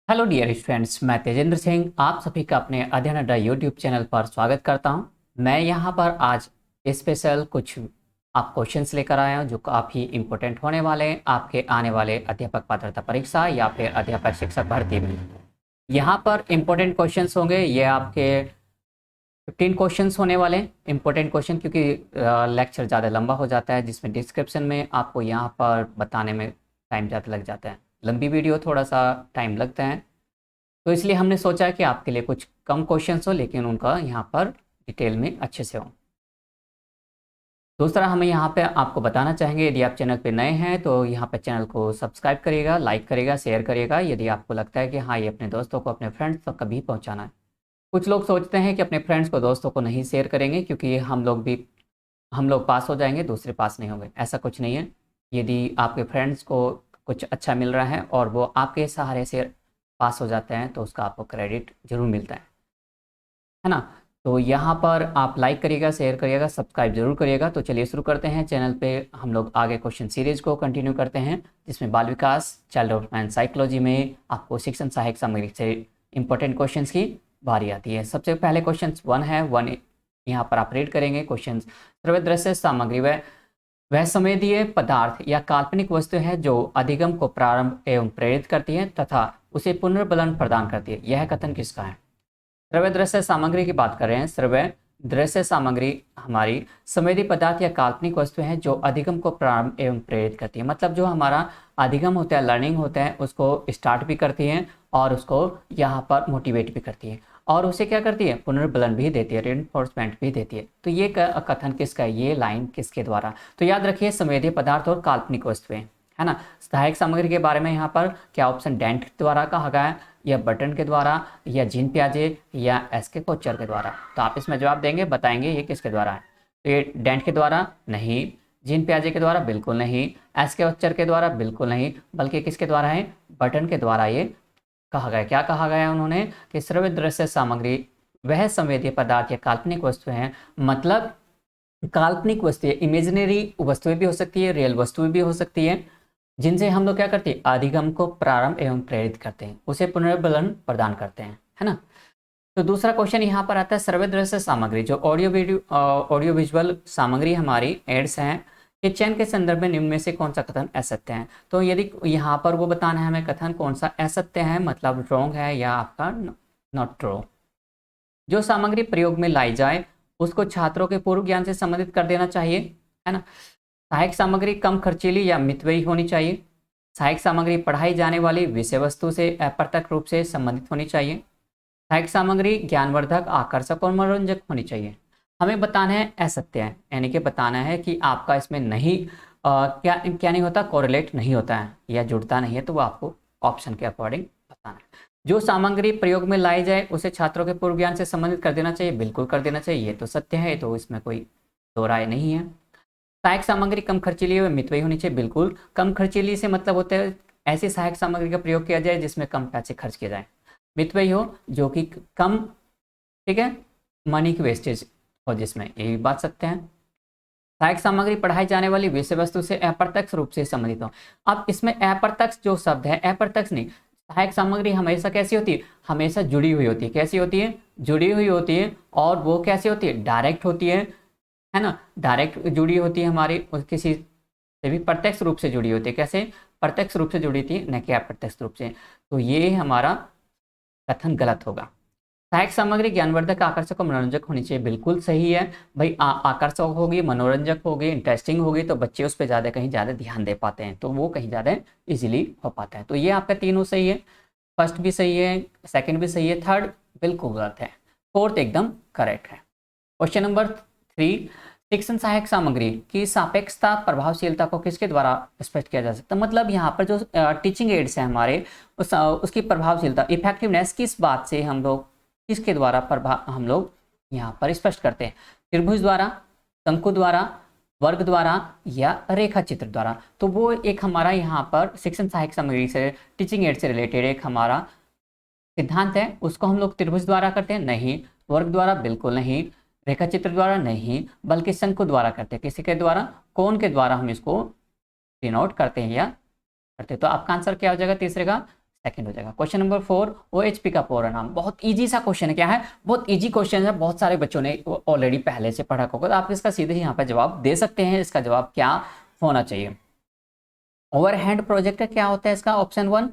Hello dear students, मैं तेजेंद्र सिंह आप सभी का अपने अध्ययन अड्डा यूट्यूब चैनल पर स्वागत करता हूं। मैं यहां पर आज स्पेशल कुछ आप क्वेश्चंस लेकर आया हूं जो काफ़ी इंपॉर्टेंट होने वाले हैं आपके आने वाले अध्यापक पात्रता परीक्षा या फिर अध्यापक शिक्षक भर्ती में। यहां पर इंपॉर्टेंट क्वेश्चंस होंगे, ये आपके 15 क्वेश्चंस होने वाले हैं। इंपॉर्टेंट क्वेश्चन क्योंकि लेक्चर ज़्यादा लंबा हो जाता है, जिसमें डिस्क्रिप्शन में आपको यहाँ पर बताने में टाइम ज़्यादा लग जाता है। लंबी वीडियो थोड़ा सा टाइम लगता है, तो इसलिए हमने सोचा कि आपके लिए कुछ कम क्वेश्चंस हो लेकिन उनका यहाँ पर डिटेल में अच्छे से हो। दूसरा, हमें यहाँ पे आपको बताना चाहेंगे, यदि आप चैनल पे नए हैं तो यहाँ पे चैनल को सब्सक्राइब करिएगा, लाइक करिएगा, शेयर करिएगा यदि आपको लगता है कि हाँ ये अपने दोस्तों को, अपने फ्रेंड्स तक कभी पहुँचाना है। कुछ लोग सोचते हैं कि अपने फ्रेंड्स को, दोस्तों को नहीं शेयर करेंगे क्योंकि हम लोग पास हो जाएंगे, दूसरे पास नहीं होंगे। ऐसा कुछ नहीं है। यदि आपके फ्रेंड्स को कुछ अच्छा मिल रहा है और वो आपके सहारे से पास हो जाते हैं तो उसका आपको क्रेडिट जरूर मिलता है ना। तो यहाँ पर आप लाइक करिएगा, शेयर करिएगा, सब्सक्राइब जरूर करिएगा। तो चलिए शुरू करते हैं। चैनल पे हम लोग आगे क्वेश्चन सीरीज को कंटिन्यू करते हैं, जिसमें बाल विकास, चाइल्ड डेवलपमेंट साइकोलॉजी में आपको शिक्षण सहायक सामग्री से इंपॉर्टेंट क्वेश्चन की बारी आती है। सबसे पहले क्वेश्चन 1 है। 1 यहाँ पर आप रीड करेंगे। क्वेश्चन: सर्वदृश्य सामग्री वह संवेदीय पदार्थ या काल्पनिक वस्तु है जो अधिगम को प्रारंभ एवं प्रेरित करती है तथा उसे पुनर्बलन प्रदान करती है। यह कथन किसका है? श्रव्य दृश्य सामग्री की बात कर रहे हैं। श्रव्य दृश्य सामग्री हमारी संवेदी पदार्थ या काल्पनिक वस्तु है जो अधिगम को प्रारंभ एवं प्रेरित करती है। मतलब जो हमारा अधिगम होता है, लर्निंग होता है, उसको स्टार्ट भी करती है और उसको यहाँ पर मोटिवेट भी करती है और उसे क्या करती है? पुनर्बलन भी देती है, रेनफोर्समेंट भी देती है। तो ये कथन किसका है? ये लाइन किसके द्वारा? तो याद रखिए, संवेदी पदार्थ और काल्पनिक वस्तुएं, है ना। सहायक सामग्री के बारे में यहाँ पर क्या ऑप्शन डेंट द्वारा कहा गया है, या बटन के द्वारा, या जीन पियाजे, या एस के कोचर के द्वारा? तो आप इसमें जवाब देंगे, बताएंगे ये किसके द्वारा है। तो ये डेंट के द्वारा नहीं, जीन पियाजे के द्वारा बिल्कुल नहीं, एस के कोचर के द्वारा बिल्कुल नहीं, बल्कि किसके द्वारा है? बटन के द्वारा ये कहा गया। क्या कहा गया उन्होंने? कि श्रव्य दृश्य सामग्री वह संवेदी पदार्थ या काल्पनिक वस्तु है। मतलब काल्पनिक वस्तुएं, इमेजिनरी वस्तुएं भी हो सकती है, रियल वस्तुएं भी हो सकती है, जिनसे हम लोग क्या करते हैं? अधिगम को प्रारंभ एवं प्रेरित करते हैं, उसे पुनर्बलन प्रदान करते हैं, है ना। तो दूसरा क्वेश्चन यहाँ पर आता है, सर्वदृश्य दृश्य सामग्री जो ऑडियो विजुअल सामग्री हमारी एड्स हैं के चयन के संदर्भ में निम्न में से कौन सा कथन असत्य है? तो यदि यहाँ पर वो बताना है हमें कथन कौन सा असत्य है, मतलब रॉन्ग है या आपका नॉट ट्रू। जो सामग्री प्रयोग में लाई जाए उसको छात्रों के पूर्व ज्ञान से संबंधित कर देना चाहिए, है ना। सहायक सामग्री कम खर्चीली या मितव्ययी होनी चाहिए। सहायक सामग्री पढ़ाई जाने वाली विषय वस्तु से अप्रत्यक्ष रूप से संबंधित होनी चाहिए। सहायक सामग्री ज्ञानवर्धक, आकर्षक और मनोरंजक होनी चाहिए। हमें बताना है असत्य है, यानी कि बताना है कि आपका इसमें नहीं क्या नहीं होता, कोरिलेट नहीं होता है या जुड़ता नहीं है, तो वो आपको ऑप्शन के अकॉर्डिंग बताना है। जो सामग्री प्रयोग में लाई जाए उसे छात्रों के पूर्व ज्ञान से संबंधित कर देना चाहिए, बिल्कुल कर देना चाहिए, ये तो सत्य है, तो इसमें कोई दो राय नहीं है। सहायक सामग्री कम खर्चीली व मितव्ययी होनी चाहिए, बिल्कुल। कम खर्चीली से मतलब होता है ऐसी सहायक सामग्री का प्रयोग किया जाए जिसमें कम पैसे खर्च किए जाए। मितव्ययी हो जो कि कम, ठीक है, मनी की वेस्टेज हो जिसमें, यही बात सकते हैं। सहायक सामग्री पढ़ाई जाने वाली विषय वस्तु से अप्रत्यक्ष रूप से संबंधित हो। अब इसमें अप्रत्यक्ष जो शब्द है, अप्रत्यक्ष नहीं, सहायक सामग्री हमेशा कैसी होती है? हमेशा जुड़ी हुई होती है। कैसी होती है? जुड़ी हुई होती है। और वो कैसी होती है? डायरेक्ट होती है ना। डायरेक्ट जुड़ी होती है हमारी, किसी से भी प्रत्यक्ष रूप से जुड़ी होती है। कैसे? प्रत्यक्ष रूप से जुड़ी थी, न कि अप्रत्यक्ष रूप से। तो ये हमारा कथन गलत होगा। सहायक सामग्री ज्ञानवर्धक, आकर्षक और मनोरंजक होनी चाहिए, बिल्कुल सही है भाई। आकर्षक होगी, मनोरंजक होगी, इंटरेस्टिंग होगी तो बच्चे उस पर कहीं ज़्यादा ध्यान दे पाते हैं, तो वो कहीं ज़्यादा इजीली हो पाता है। तो ये आपका तीनों सही है। फर्स्ट भी सही है, सेकंड भी सही है, थर्ड बिल्कुल गलत है, फोर्थ एकदम करेक्ट है। क्वेश्चन नंबर 3, शिक्षण सहायक सामग्री की सापेक्षता प्रभावशीलता को किसके द्वारा स्पष्ट किया जा सकता है? मतलब यहाँ पर जो टीचिंग एड्स हैं हमारे, उसकी प्रभावशीलता, इफेक्टिवनेस किस बात से हम लोग, किसके द्वारा हम लोग यहाँ पर स्पष्ट करते हैं? त्रिभुज द्वारा, शंकु द्वारा, वर्ग द्वारा, या रेखा चित्र द्वारा? तो वो एक हमारा यहाँ पर शिक्षण सहायक सामग्री से, टीचिंग एड से रिलेटेड एक हमारा सिद्धांत है, उसको हम लोग त्रिभुज द्वारा करते हैं? नहीं। वर्ग द्वारा? बिल्कुल नहीं। रेखा चित्र द्वारा? नहीं, बल्कि शंकु द्वारा करते हैं। किसी के द्वारा? कोण के द्वारा हम इसको डिनोट करते हैं या करते हैं। तो आपका आंसर क्या हो जाएगा तीसरे का? सेकंड हो जाएगा। क्वेश्चन नंबर 4, OHP का पूरा नाम। बहुत इजी सा क्वेश्चन है, क्या है, बहुत इजी क्वेश्चन है, बहुत सारे बच्चों ने ऑलरेडी पहले से पढ़ा होगा, तो आप इसका सीधे यहाँ पे जवाब दे सकते हैं। इसका जवाब क्या होना चाहिए? ओवरहेड प्रोजेक्टर क्या होता है इसका? ऑप्शन 1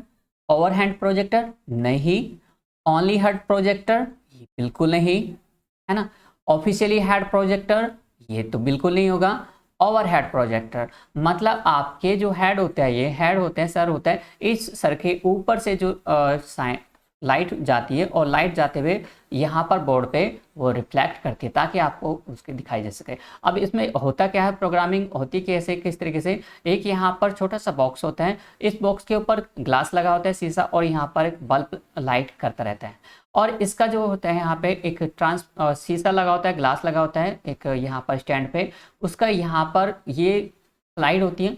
ओवरहेड प्रोजेक्टर नहीं। ओनली हेड प्रोजेक्टर बिल्कुल नहीं, है ना। ऑफिशियली हेड प्रोजेक्टर ये तो बिल्कुल नहीं होगा। ओवरहेड प्रोजेक्टर मतलब आपके जो हेड होते हैं, ये हेड होते हैं, सर होता है, इस सर के ऊपर से जो लाइट जाती है और लाइट जाते हुए यहाँ पर बोर्ड पे वो रिफ्लेक्ट करती है ताकि आपको उसके दिखाई दे सके। अब इसमें होता क्या है, प्रोग्रामिंग होती कैसे, किस तरीके से, एक यहाँ पर छोटा सा बॉक्स होता है, इस बॉक्स के ऊपर ग्लास लगा होता है, शीशा, और यहाँ पर एक बल्ब लाइट करता रहता है, और इसका जो होता है यहाँ पे एक शीशा लगा होता है, ग्लास लगा होता है एक यहाँ पर स्टैंड पे, उसका यहाँ पर ये स्लाइड होती है,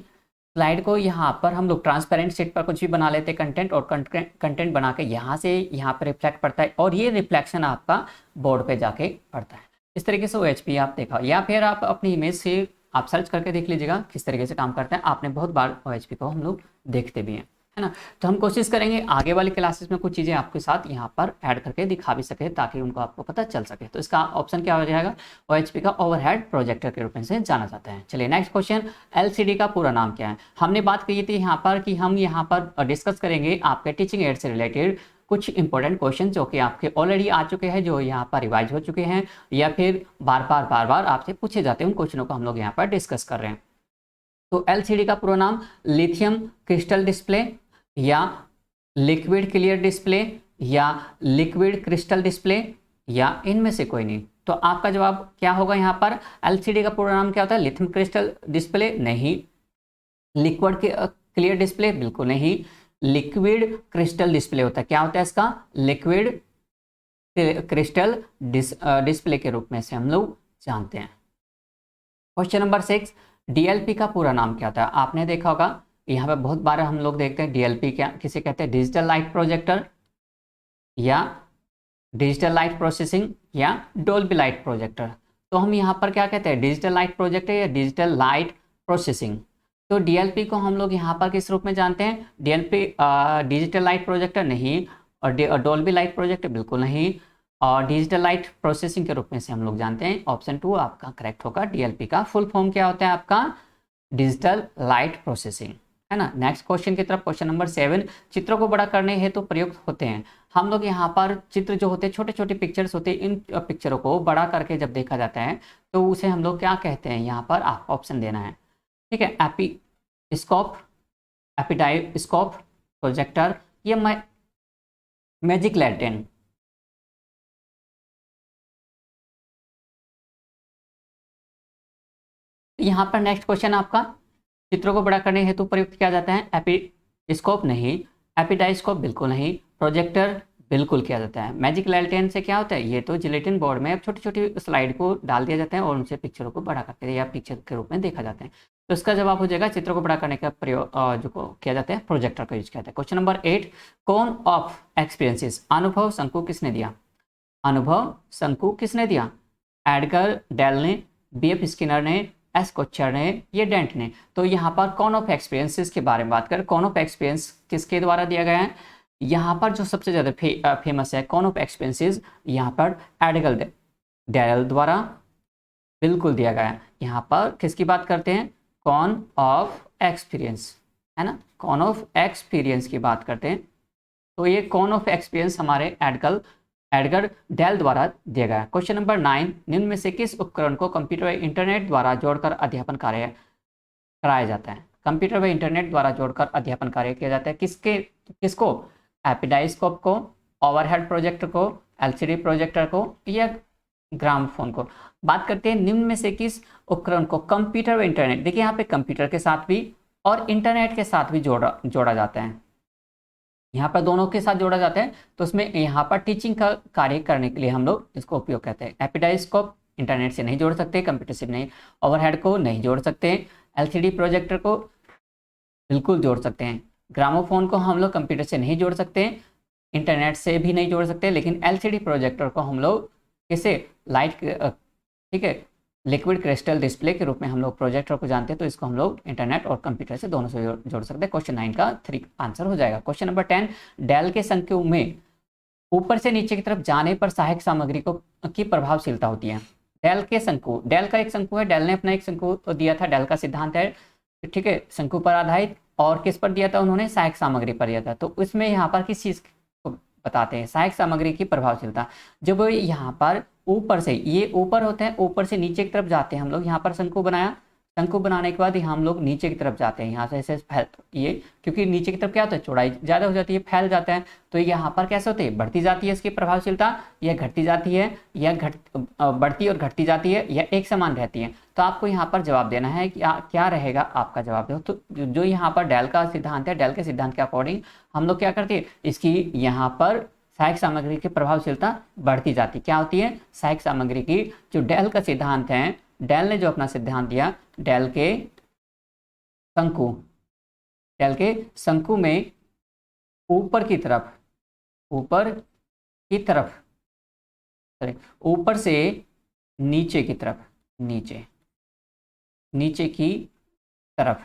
स्लाइड को यहाँ पर हम लोग ट्रांसपेरेंट शीट पर कुछ भी बना लेते हैं कंटेंट, और कंटेंट बना के यहाँ से यहाँ पर रिफ्लेक्ट पड़ता है, और ये रिफ्लेक्शन आपका बोर्ड पे जाके पड़ता है। इस तरीके से OHP आप देखा, या फिर आप अपनी इमेज से आप सर्च करके देख लीजिएगा किस तरीके से काम करता है। आपने बहुत बार OHP को हम लोग देखते भी हैं, है ना। तो हम कोशिश करेंगे आगे वाली क्लासेस में कुछ चीज़ें आपके साथ यहाँ पर ऐड करके दिखा भी सके ताकि उनको आपको पता चल सके। तो इसका ऑप्शन क्या हो जाएगा? OHP का ओवरहेड प्रोजेक्टर के रूप में से जाना जाता है। चलिए नेक्स्ट क्वेश्चन, LCD का पूरा नाम क्या है? हमने बात की थी यहाँ पर कि हम यहाँ पर डिस्कस करेंगे आपके टीचिंग एड से रिलेटेड कुछ इंपॉर्टेंट क्वेश्चन जो कि आपके ऑलरेडी आ चुके हैं, जो यहाँ पर रिवाइज हो चुके हैं, या फिर बार बार आपसे पूछे जाते हैं, उन क्वेश्चनों को हम लोग यहाँ पर डिस्कस कर रहे हैं। तो LCD का पूरा नाम लिथियम क्रिस्टल डिस्प्ले, या लिक्विड क्लियर डिस्प्ले, या लिक्विड क्रिस्टल डिस्प्ले, या इनमें से कोई नहीं। तो आपका जवाब क्या होगा यहाँ पर? LCD का पूरा नाम क्या होता है? लिथियम क्रिस्टल डिस्प्ले नहीं, लिक्विड क्लियर डिस्प्ले बिल्कुल नहीं, लिक्विड क्रिस्टल डिस्प्ले होता है। क्या होता है इसका? लिक्विड क्रिस्टल डिस्प्ले के रूप में से हम लोग जानते हैं। क्वेश्चन नंबर 6, DLP का पूरा नाम क्या होता है? आपने देखा होगा यहाँ पे बहुत बार हम लोग देखते हैं DLP क्या किसे कहते हैं? डिजिटल लाइट प्रोजेक्टर, या डिजिटल लाइट प्रोसेसिंग, या डोल्बी लाइट प्रोजेक्टर। तो हम यहाँ पर क्या कहते हैं? डिजिटल लाइट प्रोजेक्टर या डिजिटल लाइट प्रोसेसिंग। तो DLP को हम लोग यहाँ पर किस रूप में जानते हैं? DLP डिजिटल लाइट प्रोजेक्टर नहीं, और डोल्बी लाइट प्रोजेक्टर बिल्कुल नहीं, और डिजिटल लाइट प्रोसेसिंग के रूप में से हम लोग जानते हैं। ऑप्शन 2 आपका करेक्ट होगा। DLP का फुल फॉर्म क्या होता है आपका? डिजिटल लाइट प्रोसेसिंग, है ना। नेक्स्ट क्वेश्चन की तरफ, क्वेश्चन नंबर 7, चित्रों को बड़ा करने हेतु प्रयुक्त होते हैं। हम लोग यहाँ पर चित्र जो होते हैं, छोटे छोटे पिक्चर्स होते हैं, इन पिक्चरों को बड़ा करके जब देखा जाता है तो उसे हम लोग क्या कहते हैं? यहाँ पर आपको ऑप्शन देना है, ठीक है। एपिस्कोप, एपिडाइस्कोप, प्रोजेक्टर, या मैजिक लैंटर्न। यहाँ पर नेक्स्ट क्वेश्चन आपका, चित्रों को बड़ा करने हेतु प्रयुक्त किया जाता है। एपिस्कोप नहीं, एपिडाइस्कोप बिल्कुल नहीं, प्रोजेक्टर बिल्कुल किया जाता है। मैजिक लैंटर्न से क्या होता है? ये तो जिलेटिन बोर्ड में अब छोटी छोटी स्लाइड को डाल दिया जाता है और उनसे पिक्चरों को बड़ा करते हैं या पिक्चर के रूप में देखा जाता है। तो इसका जवाब हो जाएगा, चित्रों को बड़ा करने का प्रयोग जो किया जाता है प्रोजेक्टर का यूज किया जाता है। क्वेश्चन नंबर 8, कौन ऑफ एक्सपीरियंसेस, अनुभव शंकु किसने दिया? अनुभव शंकु किसने दिया? एडगर डेल ने, BF स्किनर ने, एस कोचर ने, ये डेंट ने। तो यहाँ पर कौन ऑफ एक्सपीरियंसेस के बारे में बात करें, कौन ऑफ एक्सपीरियंस किसके द्वारा दिया गया है? यहाँ पर जो सबसे ज़्यादा फेमस है कौन ऑफ एक्सपीरियंसेस, यहाँ पर एडगर डेल द्वारा बिल्कुल दिया गया है। यहाँ पर किसकी बात करते हैं? कौन ऑफ एक्सपीरियंस, है ना, कौन ऑफ एक्सपीरियंस की बात करते हैं। तो ये कौन ऑफ एक्सपीरियंस हमारे एडगर डेल द्वारा दिया गया। क्वेश्चन नंबर 9, निम्न में से किस उपकरण को कंप्यूटर व इंटरनेट द्वारा जोड़कर अध्यापन कार्य कराया जाता है? कंप्यूटर व इंटरनेट द्वारा जोड़कर अध्यापन कार्य किया जाता है। किसको? एपिडाइस्कोप को, ओवरहेड प्रोजेक्टर को, LCD प्रोजेक्टर को, या ग्रामोफोन को। बात करते हैं निम्न में से किस उपकरण को कंप्यूटर व इंटरनेट, देखिए यहाँ पे कंप्यूटर के साथ भी और इंटरनेट के साथ भी जोड़ा जाता है। यहाँ पर दोनों के साथ जोड़ा जाता है, तो उसमें यहाँ पर टीचिंग का कार्य करने के लिए हम लोग इसको उपयोग करते हैं। एपिडाइस्कोप इंटरनेट से नहीं जोड़ सकते, कंप्यूटर से नहीं, ओवरहेड को नहीं जोड़ सकते, LCD प्रोजेक्टर को बिल्कुल जोड़ सकते हैं, ग्रामोफोन को हम लोग कंप्यूटर से नहीं जोड़ सकते, इंटरनेट से भी नहीं जोड़ सकते, लेकिन LCD प्रोजेक्टर को हम लोग किसे लाइट, ठीक है, लिक्विड क्रिस्टल डिस्प्ले के रूप में हम लोग प्रोजेक्टर को जानते हैं, तो इसको हम लोग इंटरनेट और कंप्यूटर से दोनों से जोड़ सकते हैं। क्वेश्चन 9 का 3 आंसर हो जाएगा। क्वेश्चन नंबर 10, डेल के शंकु में ऊपर से नीचे की तरफ जाने पर सहायक सामग्री को की प्रभावशीलता होती है। डेल के शंकु, डेल का एक शंकु है, डेल ने अपना एक शंकु दिया था, डेल का सिद्धांत है, ठीक है, शंकु पर आधारित, और किस पर दिया था उन्होंने, सहायक सामग्री पर दिया था। तो उसमें यहाँ पर किस चीज को बताते हैं, सहायक सामग्री की प्रभावशीलता। जब यहाँ पर ऊपर से, ये ऊपर होते हैं, ऊपर से नीचे की तरफ जाते हैं हम लोग, यहाँ पर शंकु बनाया, शंकु बनाने के बाद यहाँ हम लोग नीचे की तरफ जाते हैं, यहाँ से ऐसे फैल, ये क्योंकि नीचे की तरफ क्या होता है, चौड़ाई ज़्यादा हो जाती है, फैल जाता है, तो यहाँ पर कैसे होती है, बढ़ती जाती है इसकी प्रभावशीलता, या घटती जाती है, या बढ़ती और घटती जाती है, या एक समान रहती है। तो आपको यहाँ पर जवाब देना है कि क्या रहेगा आपका जवाब। दो तो जो यहाँ पर डेल का सिद्धांत है, डेल के सिद्धांत के अकॉर्डिंग हम लोग क्या करते हैं, इसकी यहाँ पर सहायक सामग्री की प्रभावशीलता बढ़ती जाती, क्या होती है, सहायक सामग्री की, जो डेल का सिद्धांत है, डेल ने जो अपना सिद्धांत दिया, डेल के शंकु में ऊपर की तरफ, ऊपर से नीचे की तरफ, नीचे की तरफ,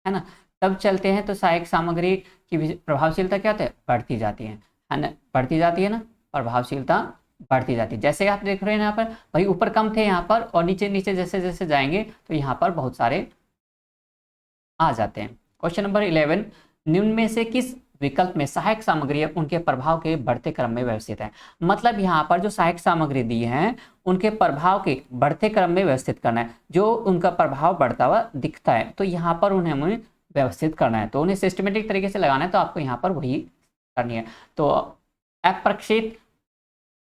है ना, तब चलते हैं तो सहायक सामग्री की प्रभावशीलता क्या होती है, बढ़ती जाती है ना, बढ़ती जाती है ना, प्रभावशीलता बढ़ती जाती है। जैसे आप देख रहे हैं यहाँ पर, भाई ऊपर कम थे यहाँ पर, और नीचे नीचे जैसे जैसे जाएंगे तो यहाँ पर बहुत सारे आ जाते हैं। क्वेश्चन नंबर 11, निम्न में से किस विकल्प में सहायक सामग्री उनके प्रभाव के बढ़ते क्रम में व्यवस्थित है। मतलब यहाँ पर जो सहायक सामग्री दी है उनके प्रभाव के बढ़ते क्रम में व्यवस्थित करना है, जो उनका प्रभाव बढ़ता हुआ दिखता है तो यहाँ पर उन्हें हमें व्यवस्थित करना है, तो उन्हें सिस्टमेटिक तरीके से लगाना है, तो आपको यहाँ पर वही करनी है। तो अप्रक्षेपित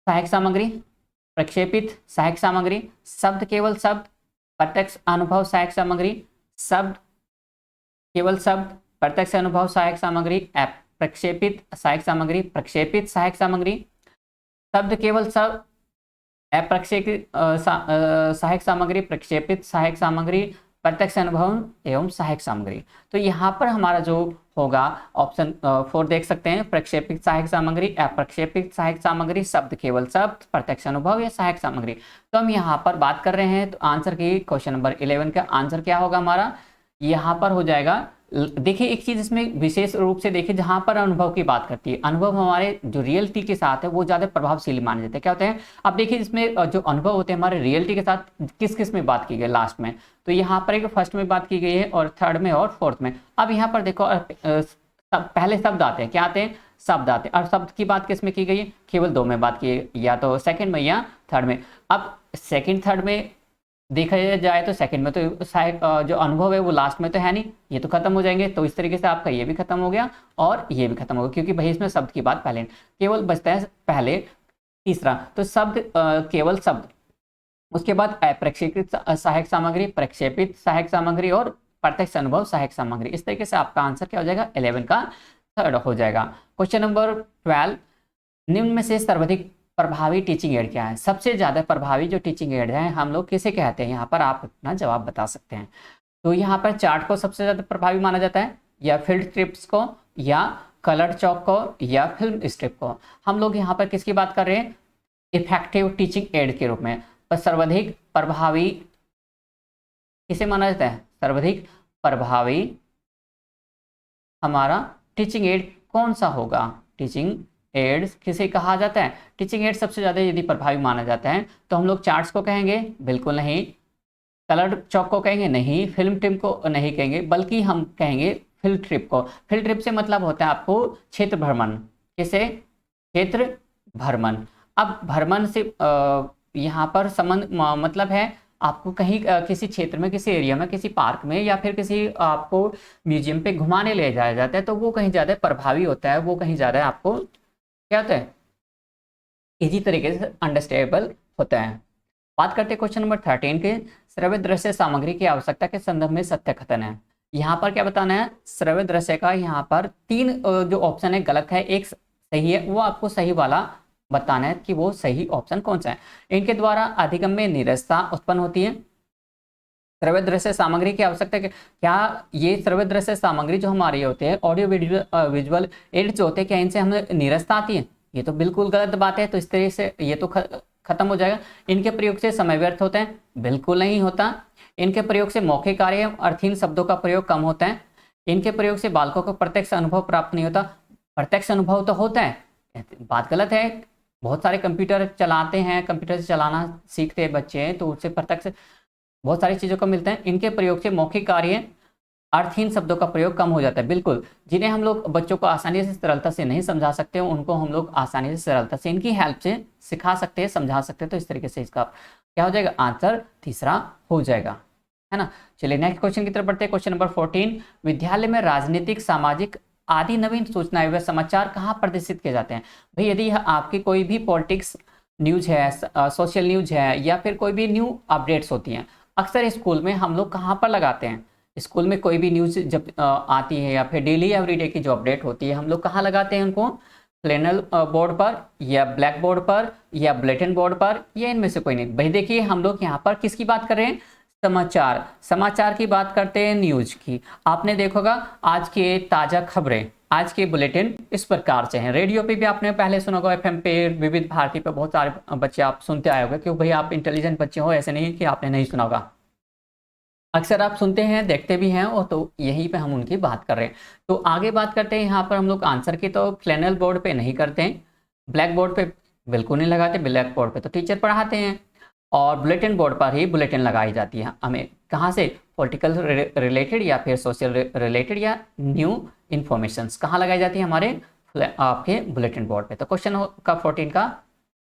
सहायक सामग्री, प्रक्षेपित सहायक सामग्री, शब्द केवल शब्द, प्रत्यक्ष अनुभव सहायक सामग्री, शब्द केवल शब्द, प्रत्यक्ष अनुभव सहायक सामग्री, प्रक्षेपित सहायक सामग्री, प्रक्षेपित सहायक सामग्री, शब्द केवल शब्द, अप्रक्षेपित सहायक सामग्री, प्रक्षेपित सहायक सामग्री, प्रत्यक्ष अनुभव एवं सहायक सामग्री। तो यहाँ पर हमारा जो होगा ऑप्शन 4 देख सकते हैं, प्रक्षेपित सहायक सामग्री, अप्रक्षेपित सहायक सामग्री, शब्द केवल शब्द, प्रत्यक्ष अनुभव या सहायक सामग्री। तो हम यहाँ पर बात कर रहे हैं, तो आंसर की क्वेश्चन नंबर 11 का आंसर क्या होगा हमारा, यहाँ पर हो जाएगा। देखिए एक चीज इसमें विशेष रूप से देखिए, जहां पर अनुभव की बात करती है, अनुभव हमारे जो रियलिटी के साथ है वो ज्यादा प्रभावशील माने जाते हैं। क्या होते हैं, अब देखिए इसमें जो अनुभव होते हैं हमारे रियलिटी के साथ किस किस में बात की गई लास्ट में, तो यहाँ पर एक फर्स्ट में बात की गई है और थर्ड में और फोर्थ में। अब यहाँ पर देखो पहले शब्द आते हैं, क्या आते हैं, शब्द आते हैं, और शब्द की बात किस में की गई है, केवल 2 में बात की है, या तो सेकंड में या थर्ड में। अब सेकंड थर्ड में देखा जाए तो सेकंड में तो सहायक जो अनुभव है वो लास्ट में तो है नहीं, ये तो खत्म हो जाएंगे, तो इस तरीके से आपका ये भी खत्म हो गया और ये भी खत्म हो गया, क्योंकि भाई इसमें शब्द की बात पहले, केवल बचता है पहले तीसरा, तो शब्द केवल शब्द, उसके बाद अप्रक्षेपित सहायक सामग्री, प्रक्षेपित सहायक सामग्री और प्रत्यक्ष अनुभव सहायक सामग्री। इस तरीके से आपका आंसर क्या हो जाएगा, 11 का थर्ड हो जाएगा। क्वेश्चन नंबर 12, निम्न में से सर्वाधिक प्रभावी टीचिंग एड क्या है। सबसे ज्यादा प्रभावी जो टीचिंग एड है हम लोग किसे कहते हैं, यहाँ पर आप अपना जवाब बता सकते हैं। तो यहाँ पर चार्ट को सबसे ज्यादा प्रभावी माना जाता है, या फील्ड ट्रिप्स को, या कलर चौक को, या फिल्म स्ट्रिप को। हम लोग यहाँ पर किसकी बात कर रहे हैं, इफेक्टिव टीचिंग एड के रूप में। पर सर्वाधिक प्रभावी किसे माना जाता है, सर्वाधिक प्रभावी हमारा टीचिंग एड कौन सा होगा, टीचिंग एड किसे कहा जाता है, टीचिंग एड सबसे ज्यादा यदि प्रभावी माना जाता है तो हम लोग चार्ट्स को कहेंगे, बिल्कुल नहीं, कलर चौक को कहेंगे नहीं, फिल्म ट्रिप को नहीं कहेंगे, बल्कि हम कहेंगे फील्ड ट्रिप को। फील्ड ट्रिप से मतलब होता है आपको क्षेत्र भ्रमण, किसे, क्षेत्र भ्रमण। अब भ्रमण से यहाँ पर संबंध मतलब है आपको कहीं किसी क्षेत्र में, किसी एरिया में, किसी पार्क में, या फिर किसी आपको म्यूजियम पे घुमाने ले जाया जाता है, तो वो कहीं ज़्यादा प्रभावी होता है, वो कहीं ज़्यादा आपको क्या होता है, इजी तरीके से अंडरस्टैंडेबल होता है। बात करते हैं क्वेश्चन नंबर 13 के, श्रव्य दृश्य सामग्री की आवश्यकता के संदर्भ में सत्य कथन है। यहाँ पर क्या बताना है, श्रव्य दृश्य का यहाँ पर 3 जो ऑप्शन है गलत है, एक सही है, वो आपको सही वाला बताना है कि वो सही ऑप्शन कौन सा है। इनके द्वारा अधिगम में नीरसता उत्पन्न होती है। श्रव्य दृश्य सामग्री की आवश्यकता, क्या ये श्रव्य दृश्य सामग्री जो हमारी होती है, ऑडियो विजुअल एड जो होते हैं, क्या इनसे हमें नीरसता आती है, ये तो बिल्कुल गलत बात है। तो इस तरह से ये तो खत्म हो जाएगा। इनके प्रयोग से समय व्यर्थ होता है? बिल्कुल नहीं होता। इनके प्रयोग से मौखिक कार्य अर्थहीन शब्दों का प्रयोग कम होता है। इनके प्रयोग से बालकों को प्रत्यक्ष अनुभव प्राप्त नहीं होता। प्रत्यक्ष अनुभव तो होता है, बात गलत है। बहुत सारे कंप्यूटर चलाते हैं, कंप्यूटर से चलाना सीखते हैं बच्चे, तो उससे प्रत्यक्ष बहुत सारी चीज़ों को मिलता है। इनके प्रयोग से मौखिक कार्य अर्थहीन शब्दों का प्रयोग कम हो जाता है। बिल्कुल, जिन्हें हम लोग बच्चों को आसानी से सरलता से नहीं समझा सकते, उनको हम लोग आसानी से सरलता से इनकी हेल्प से सिखा सकते हैं, समझा सकते हैं। तो इस तरीके से इसका क्या हो जाएगा, आंसर तीसरा हो जाएगा, है ना। चलिए नेक्स्ट क्वेश्चन की तरफ बढ़ते हैं। क्वेश्चन नंबर 14, विद्यालय में राजनीतिक, सामाजिक आदि नवीन सूचनाएं व समाचार कहाँ प्रदर्शित किए जाते हैं? भाई यदि आपकी कोई भी पॉलिटिक्स न्यूज है, सोशल न्यूज है, या फिर कोई भी न्यू अपडेट्स होती हैं, अक्सर स्कूल में हम लोग कहाँ पर लगाते हैं? स्कूल में कोई भी न्यूज जब आती है या फिर डेली एवरीडे की जो अपडेट होती है, हम लोग कहाँ लगाते हैं उनको? प्लेनल बोर्ड पर, या ब्लैक बोर्ड पर, या बुलेटिन बोर्ड पर, या इनमें से कोई नहीं। भाई देखिए, हम लोग यहाँ पर किसकी बात कर रहे हैं? समाचार, समाचार की बात करते हैं, न्यूज की। आपने देखोगा आज के ताजा खबरें, आज के बुलेटिन इस प्रकार से हैं। रेडियो पे भी आपने पहले सुना होगा, एफएम पे, विविध भारती पे बहुत सारे बच्चे आप सुनते आए होंगे, क्योंकि भाई आप इंटेलिजेंट बच्चे हो, ऐसे नहीं कि आपने नहीं सुना होगा। अक्सर आप सुनते हैं, देखते भी हैं, और तो यहीं पे हम उनकी बात कर रहे हैं। तो आगे बात करते हैं यहाँ पर हम लोग आंसर की। तो फ्लैनल बोर्ड पे नहीं करते हैं, ब्लैक बोर्ड पे बिल्कुल नहीं लगाते, ब्लैक बोर्ड पे तो टीचर पढ़ाते हैं, और बुलेटिन बोर्ड पर ही बुलेटिन लगाई जाती है। हमें कहाँ से? पॉलिटिकल रिलेटेड या फिर सोशल रिलेटेड या न्यू इन्फॉर्मेशंस कहाँ लगाई जाती है? हमारे आपके बुलेटिन बोर्ड पे। तो क्वेश्चन का 14 का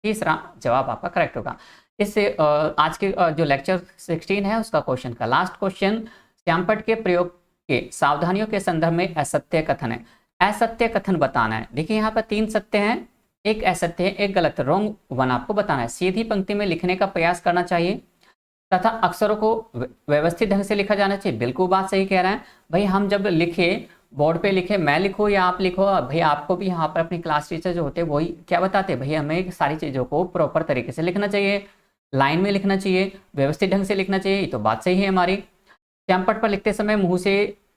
तीसरा जवाब आपका करेक्ट होगा। इससे आज के जो लेक्चर 16 है उसका क्वेश्चन का लास्ट क्वेश्चन, श्यामपट्ट के प्रयोग के सावधानियों के संदर्भ में असत्य कथन है। असत्य कथन बताना है। देखिए यहाँ पर 3 सत्य हैं, एक असत्य है, एक गलत, रॉन्ग वन आपको बताना है। सीधी पंक्ति में लिखने का प्रयास करना चाहिए तथा अक्षरों को व्यवस्थित ढंग से लिखा जाना चाहिए। बिल्कुल बात सही कह रहा है भाई। हम जब लिखे, बोर्ड पे लिखे, मैं लिखूँ या आप लिखो, भाई आपको भी यहाँ पर अपनी क्लास टीचर जो होते हैं वही क्या बताते हैं, भाई हमें सारी चीज़ों को प्रॉपर तरीके से लिखना चाहिए, लाइन में लिखना चाहिए, व्यवस्थित ढंग से लिखना चाहिए। ये तो बात सही है हमारी। श्यामपट्ट पर लिखते समय मुंह से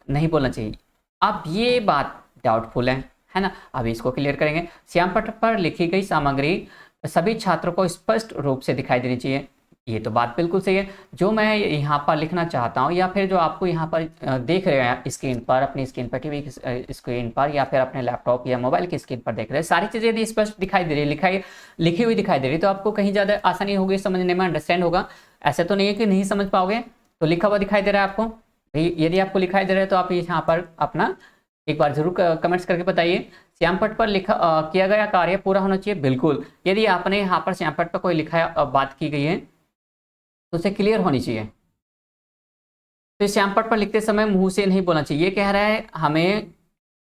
नहीं बोलना चाहिए। अब ये बात डाउटफुल है ना। अब इसको क्लियर करेंगे। श्यामपट्ट पर लिखी गई सामग्री सभी छात्रों को स्पष्ट रूप से दिखाई देनी चाहिए। ये तो बात बिल्कुल सही है। जो मैं यहाँ पर लिखना चाहता हूँ, या फिर जो आपको यहाँ पर देख रहे हैं स्क्रीन पर, अपनी स्क्रीन पर, टीवी स्क्रीन पर, या फिर अपने लैपटॉप या मोबाइल की स्क्रीन पर देख रहे हैं, सारी चीज़ें यदि स्पष्ट दिखाई दे रही है, लिखी हुई दिखाई दे रही है, तो आपको कहीं ज़्यादा आसानी होगी समझने में, अंडरस्टैंड होगा। ऐसा तो नहीं है कि नहीं समझ पाओगे। तो लिखा हुआ दिखाई दे रहा है आपको भाई? यदि आपको लिखाई दे रहा है तो आप यहाँ पर अपना एक बार जरूर कमेंट्स करके बताइए। श्यामपट्ट पर लिखा किया गया कार्य पूरा होना चाहिए। बिल्कुल, यदि आपने यहाँ पर श्यामपट्ट पर कोई लिखा बात की गई है तो उसे क्लियर होनी चाहिए। तो श्यामपट्ट पर लिखते समय मुंह से नहीं बोलना चाहिए। ये कह रहा है हमें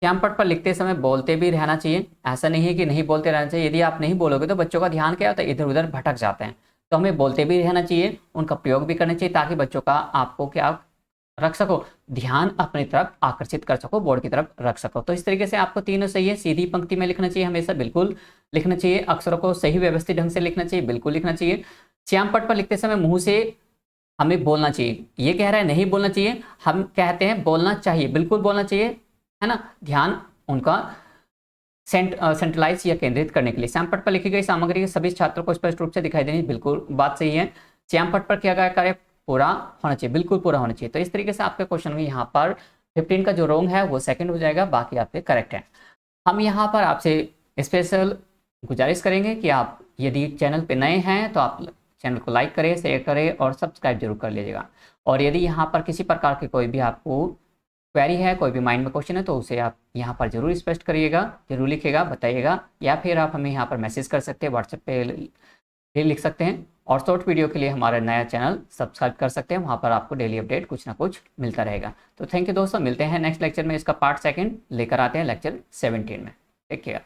श्यामपट्ट पर लिखते समय बोलते भी रहना चाहिए। ऐसा नहीं है कि नहीं बोलते रहना चाहिए। यदि आप नहीं बोलोगे तो बच्चों का ध्यान क्या होता है, इधर उधर भटक जाते हैं। तो हमें बोलते भी रहना चाहिए, उनका प्रयोग भी करना चाहिए, ताकि बच्चों का आपको क्या रख सको, ध्यान अपनी तरफ आकर्षित कर सको, बोर्ड की तरफ रख सको। तो इस तरीके से आपको तीनों सही है। सीधी पंक्ति में लिखना चाहिए, हमेशा बिल्कुल लिखना चाहिए। अक्षरों को सही व्यवस्थित ढंग से लिखना चाहिए, बिल्कुल लिखना चाहिए। श्यामपट्ट पर लिखते समय मुंह से हमें बोलना चाहिए। ये कह रहा है नहीं बोलना चाहिए, हम कहते हैं बोलना चाहिए, बिल्कुल बोलना चाहिए, है ना। ध्यान उनका सेंट्रलाइज या केंद्रित करने के लिए। श्यामपट्ट पर लिखी गई सामग्री सभी छात्रों को स्पष्ट रूप से दिखाई देनी, बिल्कुल बात सही है। श्यामपट्ट पर किया गया कार्य पूरा होना चाहिए, बिल्कुल पूरा होना चाहिए। तो इस तरीके से आपके क्वेश्चन में यहाँ पर 15 का जो रॉन्ग है वो सेकंड हो जाएगा, बाकी आपके करेक्ट है। हम यहाँ पर आपसे स्पेशल गुजारिश करेंगे कि आप यदि चैनल पे नए हैं तो आप चैनल को लाइक करें, शेयर करें और सब्सक्राइब जरूर कर लीजिएगा। और यदि यहाँ पर किसी प्रकार की कोई भी आपको क्वेरी है, कोई भी माइंड में क्वेश्चन है, तो उसे आप यहाँ पर जरूर स्पष्ट करिएगा, जरूर लिखिएगा, बताइएगा, या फिर आप हमें यहाँ पर मैसेज कर सकते हैं, व्हाट्सएप पे भी लिख सकते हैं। और शॉर्ट वीडियो के लिए हमारा नया चैनल सब्सक्राइब कर सकते हैं, वहाँ पर आपको डेली अपडेट कुछ ना कुछ मिलता रहेगा। तो थैंक यू दोस्तों, मिलते हैं नेक्स्ट लेक्चर में। इसका पार्ट सेकंड लेकर आते हैं लेक्चर 17 में। Take care.